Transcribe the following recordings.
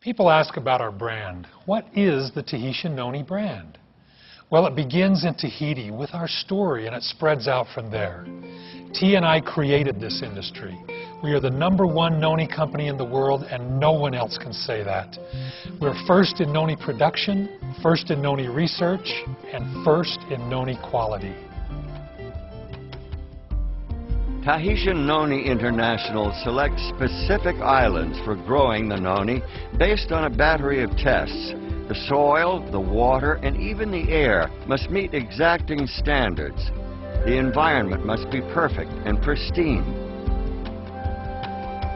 People ask about our brand. What is the Tahitian Noni brand? Well, it begins in Tahiti with our story, and it spreads out from there. T and I created this industry. We are the #1 noni company in the world, and no one else can say that. We're first in noni production, first in noni research, and first in noni quality. Tahitian Noni International selects specific islands for growing the noni based on a battery of tests. The soil, the water, and even the air must meet exacting standards. The environment must be perfect and pristine.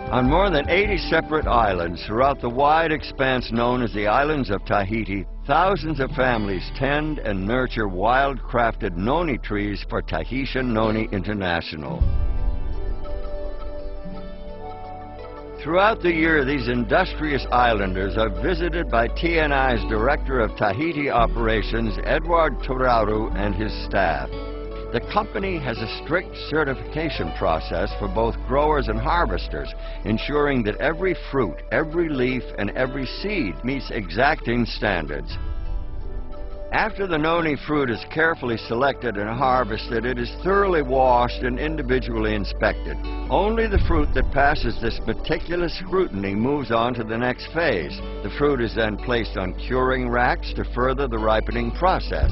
On more than 80 separate islands throughout the wide expanse known as the islands of Tahiti, thousands of families tend and nurture wild-crafted noni trees for Tahitian Noni International. Throughout the year, these industrious islanders are visited by TNI's Director of Tahiti Operations, Edward Turaru, and his staff. The company has a strict certification process for both growers and harvesters, ensuring that every fruit, every leaf, and every seed meets exacting standards. After the noni fruit is carefully selected and harvested, it is thoroughly washed and individually inspected. Only the fruit that passes this meticulous scrutiny moves on to the next phase. The fruit is then placed on curing racks to further the ripening process.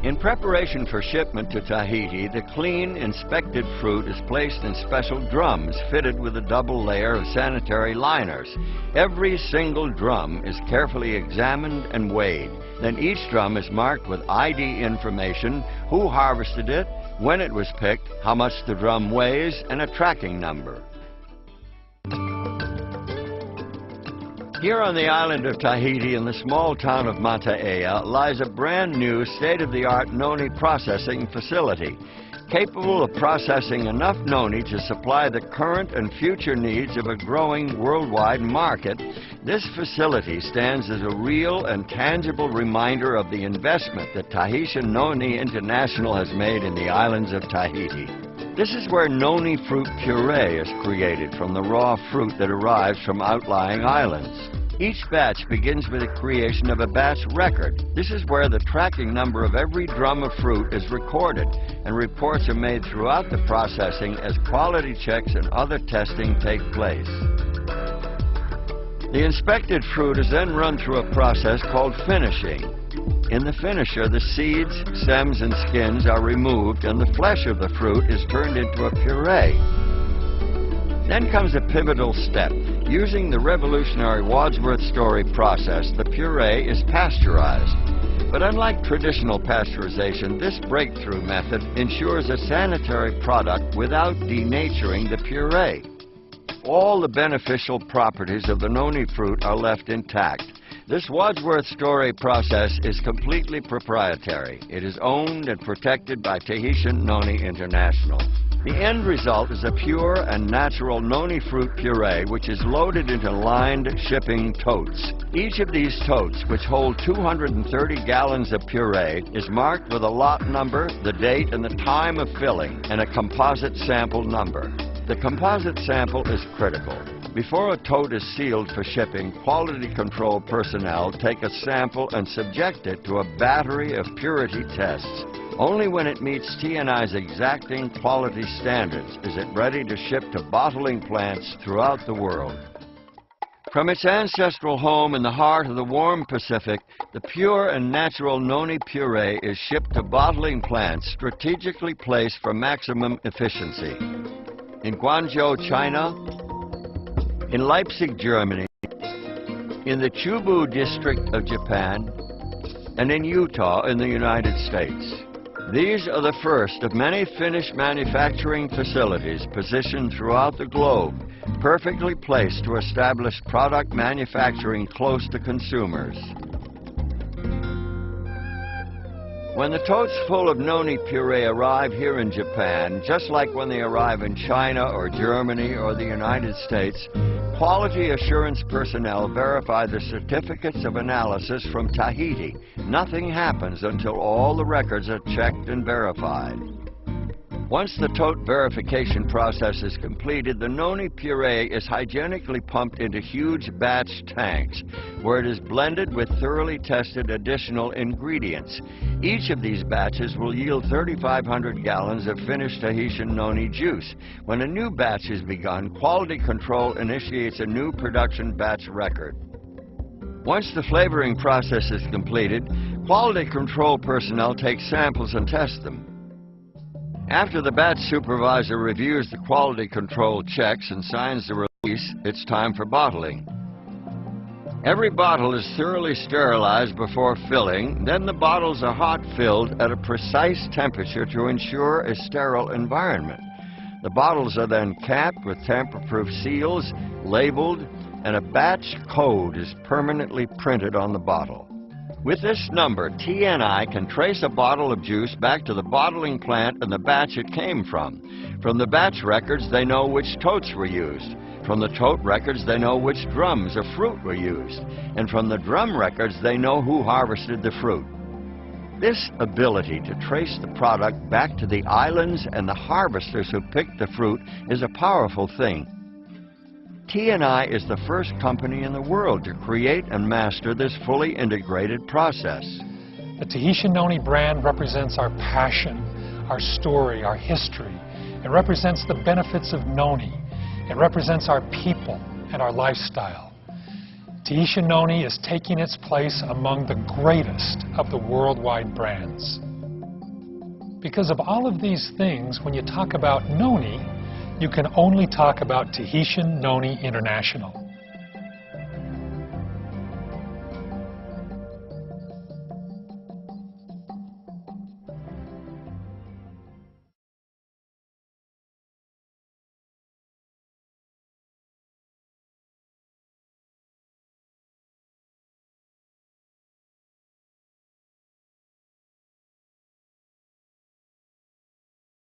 In preparation for shipment to Tahiti, the clean, inspected fruit is placed in special drums fitted with a double layer of sanitary liners. Every single drum is carefully examined and weighed. Then each drum is marked with ID information, who harvested it, when it was picked, how much the drum weighs, and a tracking number. Here on the island of Tahiti in the small town of Mataaea lies a brand new state-of-the-art noni processing facility, capable of processing enough noni to supply the current and future needs of a growing worldwide market. This facility stands as a real and tangible reminder of the investment that Tahitian Noni International has made in the islands of Tahiti. This is where noni fruit puree is created from the raw fruit that arrives from outlying islands. Each batch begins with the creation of a batch record. This is where the tracking number of every drum of fruit is recorded, and reports are made throughout the processing as quality checks and other testing take place. The inspected fruit is then run through a process called finishing. In the finisher, the seeds, stems, and skins are removed, and the flesh of the fruit is turned into a puree. Then comes a pivotal step. Using the revolutionary Wadsworth Story process, the puree is pasteurized. But unlike traditional pasteurization, this breakthrough method ensures a sanitary product without denaturing the puree. All the beneficial properties of the noni fruit are left intact. This Wadsworth Story process is completely proprietary. It is owned and protected by Tahitian Noni International. The end result is a pure and natural noni fruit puree, which is loaded into lined shipping totes. Each of these totes, which hold 230 gallons of puree, is marked with a lot number, the date, and the time of filling, and a composite sample number. The composite sample is critical. Before a tote is sealed for shipping, quality control personnel take a sample and subject it to a battery of purity tests. Only when it meets TNI's exacting quality standards is it ready to ship to bottling plants throughout the world. From its ancestral home in the heart of the warm Pacific, the pure and natural noni puree is shipped to bottling plants strategically placed for maximum efficiency. In Guangzhou, China, in Leipzig, Germany, in the Chubu district of Japan, and in Utah in the United States. These are the first of many finished manufacturing facilities positioned throughout the globe, perfectly placed to establish product manufacturing close to consumers. When the totes full of noni puree arrive here in Japan, just like when they arrive in China or Germany or the United States, quality assurance personnel verify the certificates of analysis from Tahiti. Nothing happens until all the records are checked and verified. Once the tote verification process is completed, the noni puree is hygienically pumped into huge batch tanks, where it is blended with thoroughly tested additional ingredients. Each of these batches will yield 3,500 gallons of finished Tahitian Noni Juice. When a new batch is begun, quality control initiates a new production batch record. Once the flavoring process is completed, quality control personnel take samples and test them. After the batch supervisor reviews the quality control checks and signs the release, it's time for bottling. Every bottle is thoroughly sterilized before filling, then the bottles are hot filled at a precise temperature to ensure a sterile environment. The bottles are then capped with tamper-proof seals, labeled, and a batch code is permanently printed on the bottle. With this number, TNI can trace a bottle of juice back to the bottling plant and the batch it came from. From the batch records, they know which totes were used. From the tote records, they know which drums of fruit were used. And from the drum records, they know who harvested the fruit. This ability to trace the product back to the islands and the harvesters who picked the fruit is a powerful thing. TNI is the first company in the world to create and master this fully integrated process. The Tahitian Noni brand represents our passion, our story, our history. It represents the benefits of noni. It represents our people and our lifestyle. Tahitian Noni is taking its place among the greatest of the worldwide brands. Because of all of these things, when you talk about noni, you can only talk about Tahitian Noni International.